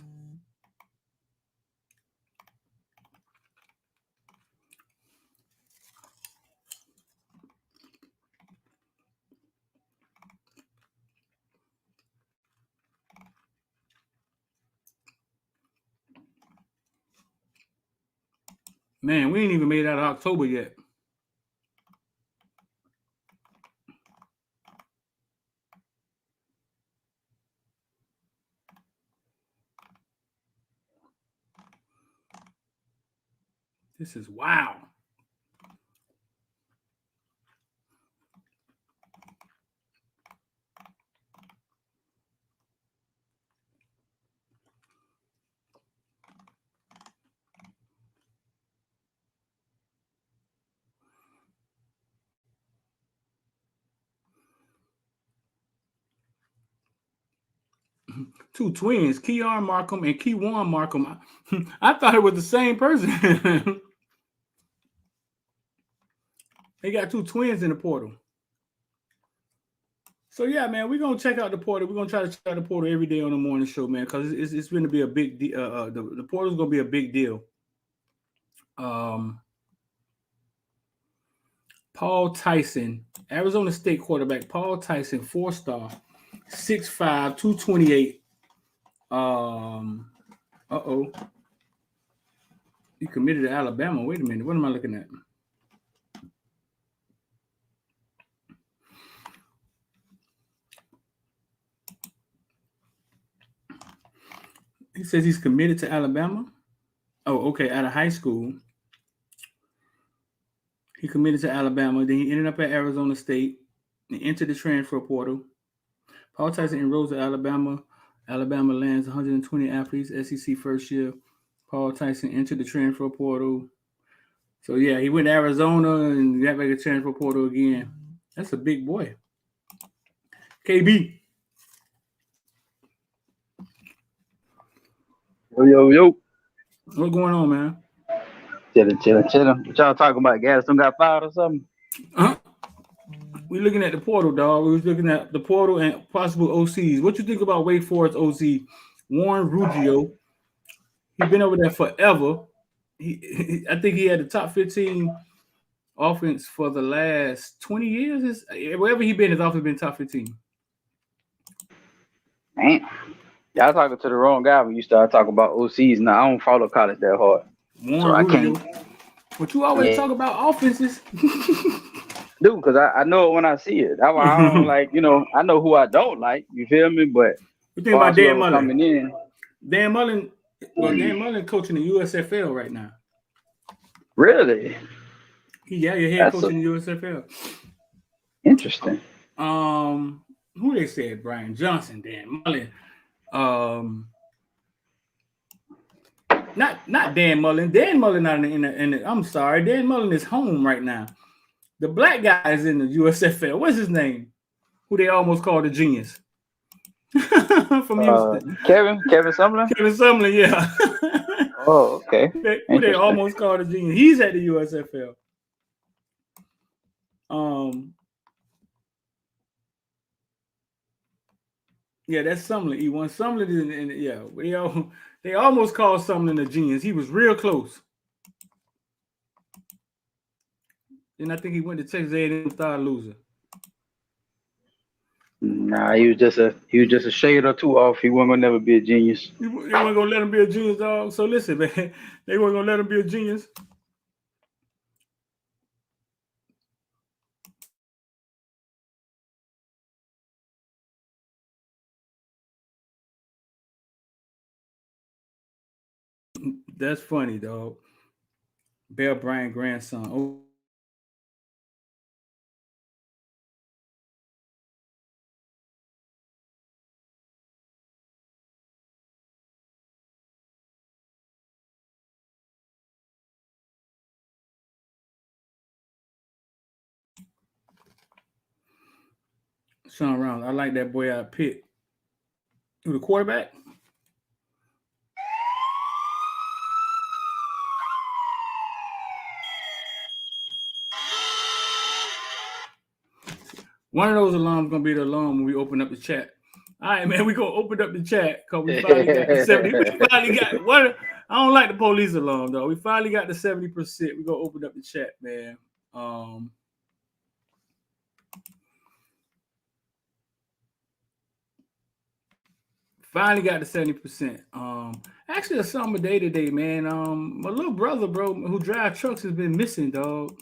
Man, we ain't even made it out of October yet. This is wow. Two twins, Keon Markham and Keywan Markham. I thought it was the same person. They got two twins in the portal. So yeah, man, we're gonna check out the portal. We're gonna try to check out the portal every day on the morning show, man, because it's going to be a big deal. The portal's gonna be a big deal. Paul Tyson, Arizona State quarterback. Paul Tyson, 4-star, 6'5", 228. He committed to Alabama. Wait a minute, what am I looking at? He says he's committed to Alabama. Oh, okay. Out of high school, he committed to Alabama. Then he ended up at Arizona State and entered the transfer portal. Paul Tyson enrolls at Alabama. Alabama lands 120 athletes, SEC first year. Paul Tyson entered the transfer portal. So, yeah, he went to Arizona and got back to transfer portal again. That's a big boy. KB. Yo. What's going on, man? Chilling. What y'all talking about? Gadsden got fired or something? We're looking at the portal, dog. We was looking at the portal and possible OCs. What you think about Wake Forest OC Warren Ruggiero? He's been over there forever. I think he had the top 15 offense for the last 20 years. Wherever he been, his offense been top 15. Man, y'all talking to the wrong guy when you start talking about OCs. Now I don't follow college that hard, so I can't. But you always talk about offenses. Dude, because I know it when I see it. That's why I don't like, I know who I don't like. You feel me? But you think about Dan Mullen coming in. Dan Mullen coaching the USFL right now. Really? Yeah, your head coach in the USFL. Interesting. Who they said? Brian Johnson, Dan Mullen. Not Dan Mullen. Dan Mullen not in the I'm sorry. Dan Mullen is home right now. The black guy is in the USFL. What's his name? Who they almost called a genius. From Houston. Kevin Sumlin? Kevin Sumlin, yeah. Oh, okay. Who they almost called a genius. He's at the USFL. Yeah, that's Sumlin. E1 Sumlin is they almost called Sumlin a genius. He was real close. Then I think he went to Texas A&M and started losing. Nah, he was just a shade or two off. He wasn't gonna never be a genius. They weren't gonna let him be a genius, dog. So listen, man, they weren't gonna let him be a genius. That's funny, dog. Bear Bryant grandson. Oh. Sean Rounds. I like that boy out of Pitt. Who, the quarterback? One of those alarms gonna be the alarm when we open up the chat. All right, man, we gonna open up the chat because we finally got the 70. We finally got one. I don't like the police alarm though. We finally got the 70%. We gonna open up the chat, man. Finally got the 70%. Actually, a summer day today, man. My little brother, bro, who drives trucks, has been missing, dog.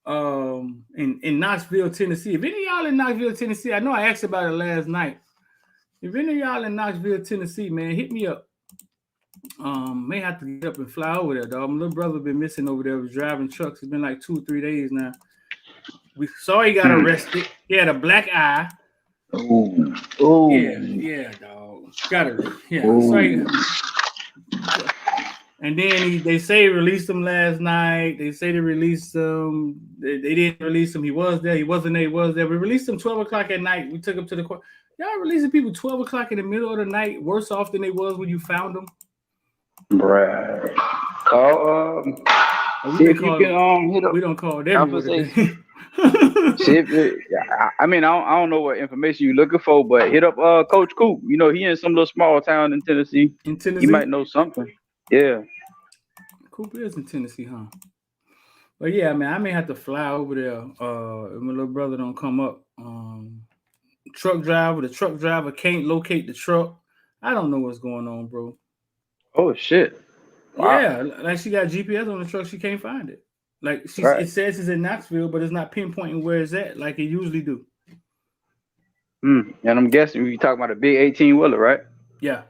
In Knoxville, Tennessee. If any of y'all in Knoxville, Tennessee, I know I asked about it last night. If any of y'all in Knoxville, Tennessee, man, hit me up. May have to get up and fly over there, dog. My little brother been missing over there. Was driving trucks. It's been like 2 or 3 days now. We saw he got arrested. He had a black eye. Oh. Yeah, dog. Got it. Yeah. So and then they say released him last night. They say they released him. They didn't release him. He was there. He wasn't there. He was there. We released him 12 o'clock at night. We took him to the court. Y'all releasing people 12 o'clock in the middle of the night, worse off than they was when you found them. Bruh. See if you can hit up. We don't call them. I mean, I don't know what information you're looking for, but hit up Coach Coop. You know, he in some little small town in Tennessee. He might know something. Yeah. Coop is in Tennessee, huh? But yeah, man, I may have to fly over there if my little brother don't come up. The truck driver can't locate the truck. I don't know what's going on, bro. Oh shit. Wow. Yeah, like she got GPS on the truck, she can't find it. Like it says it's in Knoxville, but it's not pinpointing where it's at like it usually do. And I'm guessing you're talking about a big 18-wheeler, right? Yeah.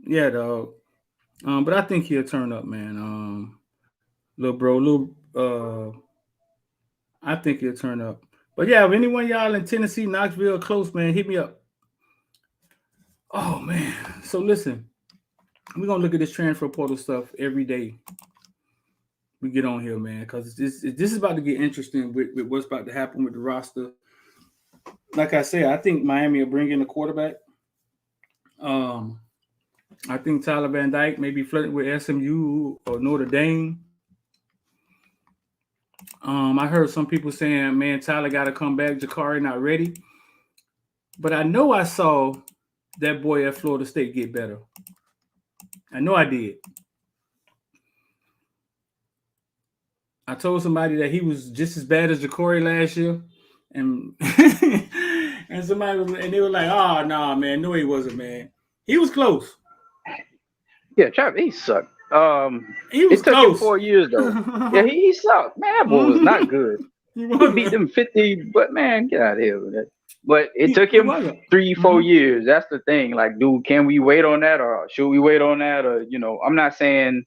Yeah, dog. But I think he'll turn up, man. I think he'll turn up. But yeah, if anyone y'all in Tennessee, Knoxville, close, man, hit me up. Oh man. So listen, we're gonna look at this transfer portal stuff every day. We get on here, man, because this is about to get interesting with what's about to happen with the roster. Like I said, I think Miami will bring in a quarterback. I think Tyler Van Dyke may be flirting with SMU or Notre Dame. I heard some people saying, man, Tyler got to come back. Jakari not ready. But I know I saw that boy at Florida State get better. I know I did. I told somebody that he was just as bad as Jakari last year. And and they were like, oh, no, man. No, he wasn't, man. He was close. Yeah, Travis, he sucked. He was it took close. him 4 years though. Yeah, he sucked. Man, that boy was not good. He beat them 50, but man, get out of here with that. But it took him 3-4 years. That's the thing. Like, dude, can we wait on that, or should we wait on that? Or I'm not saying.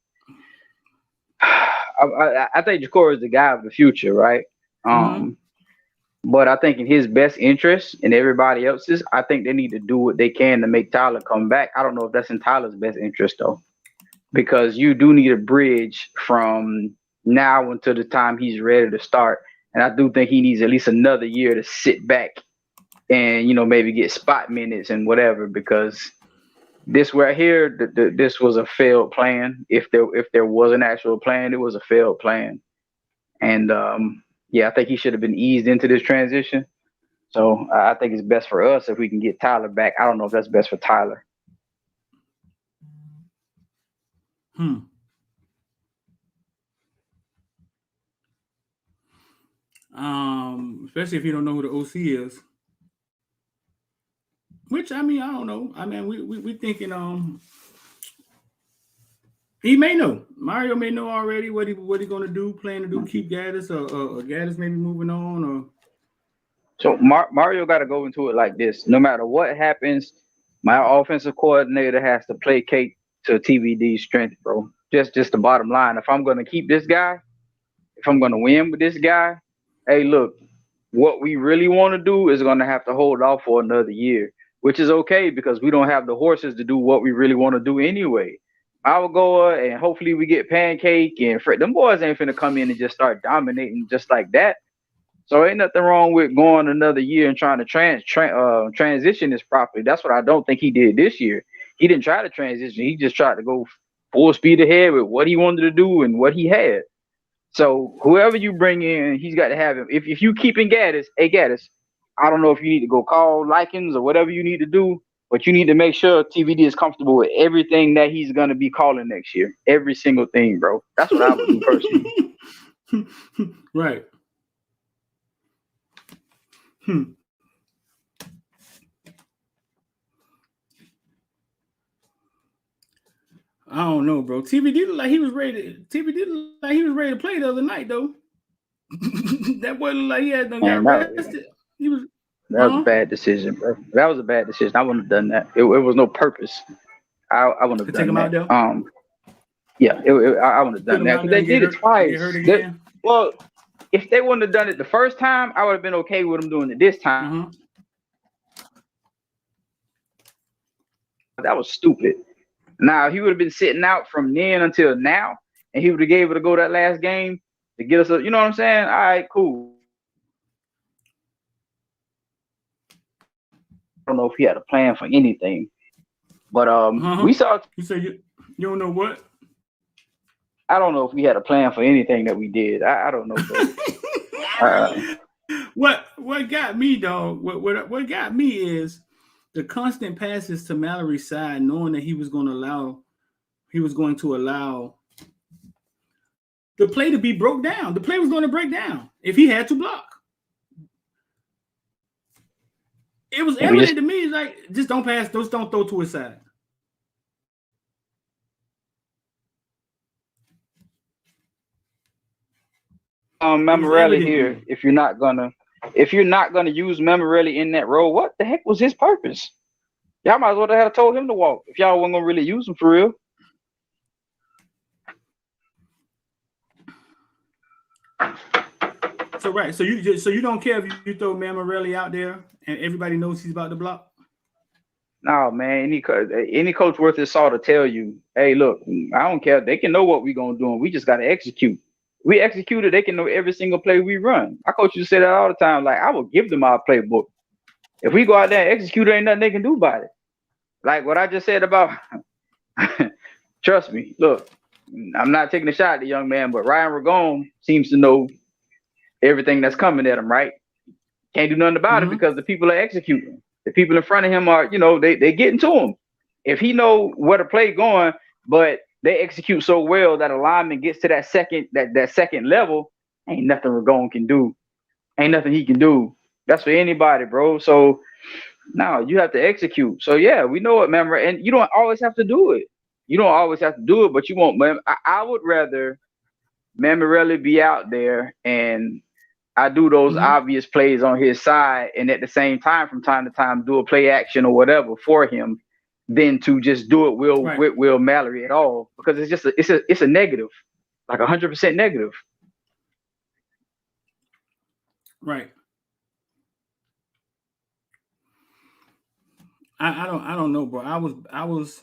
I think Jakari is the guy of the future, right? But I think in his best interest and everybody else's, I think they need to do what they can to make Tyler come back. I don't know if that's in Tyler's best interest though, because you do need a bridge from now until the time he's ready to start. And I do think he needs at least another year to sit back and, maybe get spot minutes and whatever, because this right here, this was a failed plan. If there was an actual plan, it was a failed plan. And, yeah, I think he should have been eased into this transition. So I think it's best for us if we can get Tyler back. I don't know if that's best for Tyler. Especially if you don't know who the OC is. Which, I mean, I don't know. I mean, we thinking he may know. Mario may know already what he gonna do, plan to do, keep Gaddis or Gaddis maybe moving on or. So Mario got to go into it like this. No matter what happens, my offensive coordinator has to placate to TVD's strength, bro. Just the bottom line. If I'm gonna keep this guy, if I'm gonna win with this guy, hey, look, what we really want to do is gonna have to hold off for another year, which is okay because we don't have the horses to do what we really want to do anyway. I will go and hopefully we get Pancake and Fred. Them boys ain't finna come in and just start dominating just like that. So ain't nothing wrong with going another year and trying to transition this properly. That's what I don't think he did this year. He didn't try to transition. He just tried to go full speed ahead with what he wanted to do and what he had. So whoever you bring in, he's got to have him. If you keeping Gaddis, hey Gaddis, I don't know if you need to go call Likens or whatever you need to do, but you need to make sure TVD is comfortable with everything that he's going to be calling next year. Every single thing, bro. That's what I would do personally. Right. I don't know, bro. TVD looked like he was ready to play the other night, though. That boy looked like he had done got arrested. That was a bad decision, bro. That was a bad decision. I wouldn't have done that. It was no purpose. I wouldn't have Take done him out that. there. Yeah, I wouldn't have Put done him that out because there they and get did it hurt, twice. get hurt again. Well, if they wouldn't have done it the first time, I would have been okay with them doing it this time. That was stupid. Now he would have been sitting out from then until now, and he would have gave it to go that last game to get us. You know what I'm saying? All right, cool. I don't know if he had a plan for anything, but we saw. You say you don't know what? I don't know if we had a plan for anything that we did. I don't know. What got me, dog? What got me is the constant passes to Mallory's side, knowing that he was going to allow the play to be broke down. The play was going to break down if he had to block. It was evident to me, like, just don't pass, don't throw to his side. Memorelli here. If you're not gonna use Memorelli in that role, what the heck was his purpose? Y'all might as well have told him to walk if y'all weren't gonna really use him for real. So you don't care if you throw Mammarelli out there and everybody knows he's about to block? No, man. Any coach worth his salt to tell you, hey, look, I don't care. They can know what we're gonna do, and we just gotta execute. We executed, they can know every single play we run. My coach used to say that all the time. Like, I will give them our playbook. If we go out there and execute, there ain't nothing they can do about it. Like what I just said about, trust me, look, I'm not taking a shot at the young man, but Ryan Ragone seems to know everything that's coming at him, right? Can't do nothing about it because the people are executing. The people in front of him are, they getting to him. If he know where to play going, but they execute so well that a lineman gets to that second level, ain't nothing Ragone can do. Ain't nothing he can do. That's for anybody, bro. So now you have to execute. So yeah, we know it, man. And you don't always have to do it. You don't always have to do it, but you won't. I would rather Mammarelli be out there and I do those obvious plays on his side, and at the same time, from time to time, do a play action or whatever for him, than to just do it with Will Mallory at all, because it's just it's a negative, like 100% negative. Right. I don't know, bro. I was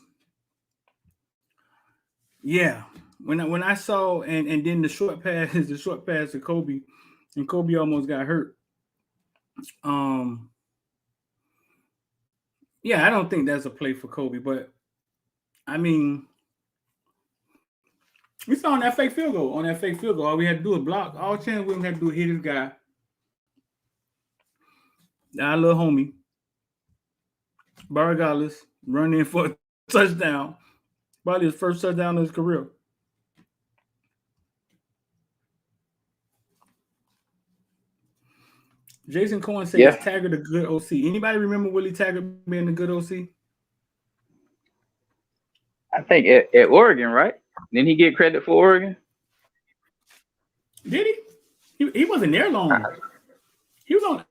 yeah. When I saw and then the short pass to Kobe, and Kobe almost got hurt. Yeah, I don't think that's a play for Kobe, but I mean, we saw on that fake field goal. All we had to do was block. All Chan Williams had to do is hit his guy. Our little homie, Baragales, run in for a touchdown. Probably his first touchdown of his career. Jason Cohen says Taggart a good OC. Anybody remember Willie Taggart being a good OC? I think at Oregon, right? Didn't he get credit for Oregon? Did he? He wasn't there long. He was on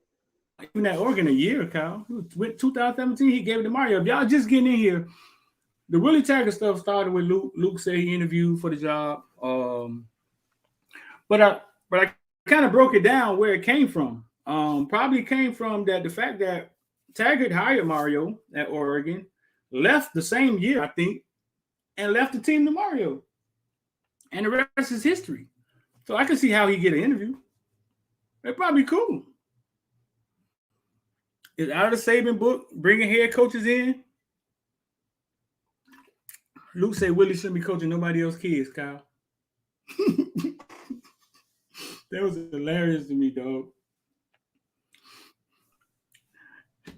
in that Oregon a year, Kyle. With 2017, he gave it to Mario. If y'all just getting in here, the Willie Taggart stuff started with Luke. Luke said he interviewed for the job. But I kind of broke it down where it came from. Probably came from the fact that Taggart hired Mario at Oregon, left the same year, I think, and left the team to Mario. And the rest is history. So I can see how he get an interview. They're probably cool. It's out of the Saban book, bringing head coaches in. Luke said Willie shouldn't be coaching nobody else's kids, Kyle. That was hilarious to me, dog.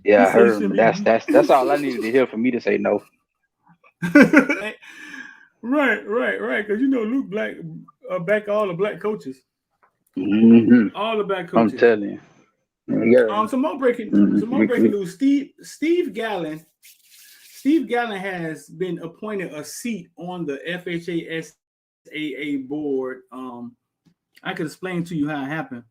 Yeah, I heard him. That's all I needed to hear for me to say no. Right. Because Luke back all the black coaches. All the black coaches. I'm telling you. Yeah. Some more breaking news. Steve Gallen has been appointed a seat on the FHA board. I could explain to you how it happened.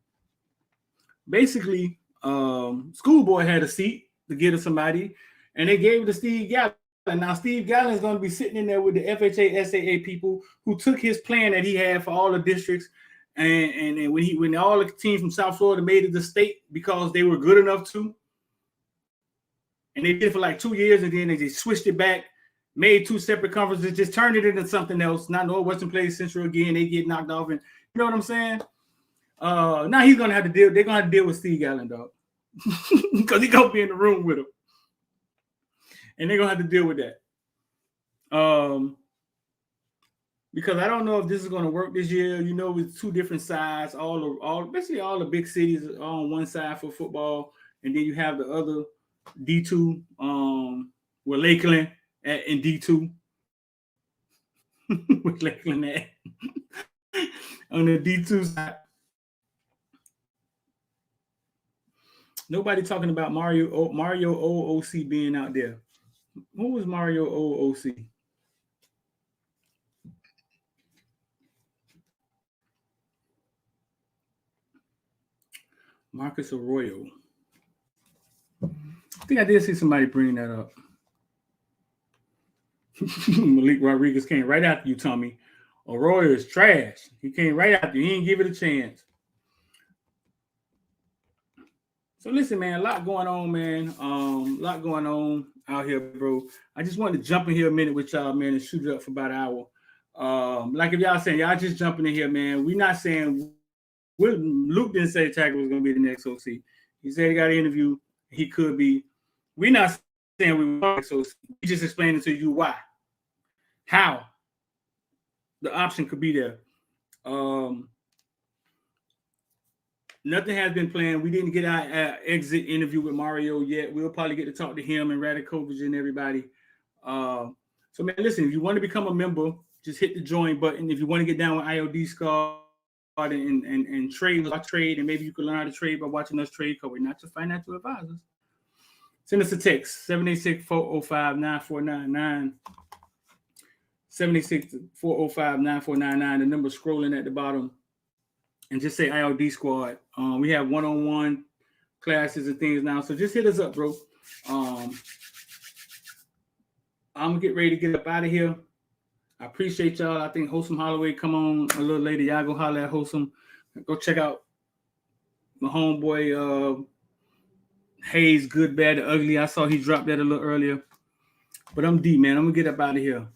Basically, Schoolboy had a seat to get to somebody, and they gave it to Steve Gallen. Now Steve Gallen is going to be sitting in there with the FHA, SAA people who took his plan that he had for all the districts, and when all the teams from South Florida made it to state because they were good enough to, and they did it for like 2 years, and then they just switched it back, made 2 separate conferences, just turned it into something else. Not Northwestern plays Central again, they get knocked off, and you know what I'm saying? Now he's gonna have to deal. They're gonna have to deal with Steve Gallen, dog, because he's gonna be in the room with him, and they're gonna have to deal with that. Because I don't know if this is gonna work this year. You know, with 2 different sides, basically all the big cities are on one side for football, and then you have the other D2, with Lakeland in D2, with Lakeland at on the D2 side. Nobody talking about Mario OOC being out there. Who was Mario OOC? Marcus Arroyo. I think I did see somebody bring that up. Malik Rodriguez came right after you, Tommy. Arroyo is trash. He came right after you. He didn't give it a chance. So listen, man, a lot going on, man. A lot going on out here, bro. I just wanted to jump in here a minute with y'all, man, and shoot it up for about an hour. Like if y'all saying y'all just jumping in here, man. We're not saying Luke didn't say Taggart was gonna be the next OC. He said he got an interview. He could be. We're not saying we want OC. We just explaining to you why, how the option could be there. Nothing has been planned. We didn't get our exit interview with Mario yet. We'll probably get to talk to him and Radakovic and everybody. So, man, listen, if you want to become a member, just hit the join button. If you want to get down with IOD Squad and trade, and maybe you can learn how to trade by watching us trade, because we're not your financial advisors. Send us a text, 786-405-9499. 786-405-9499. The number scrolling at the bottom. And just say IOD Squad. We have one-on-one classes and things now. So just hit us up, bro. I'm going to get ready to get up out of here. I appreciate y'all. I think Wholesome Holloway come on a little later. Y'all go holler at Wholesome. Go check out my homeboy Hayes, Good, Bad, the Ugly. I saw he dropped that a little earlier. But I'm D, man. I'm going to get up out of here.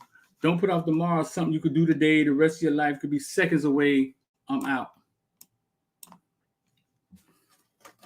Don't put off tomorrow. Something you could do today. The rest of your life could be seconds away. I'm out.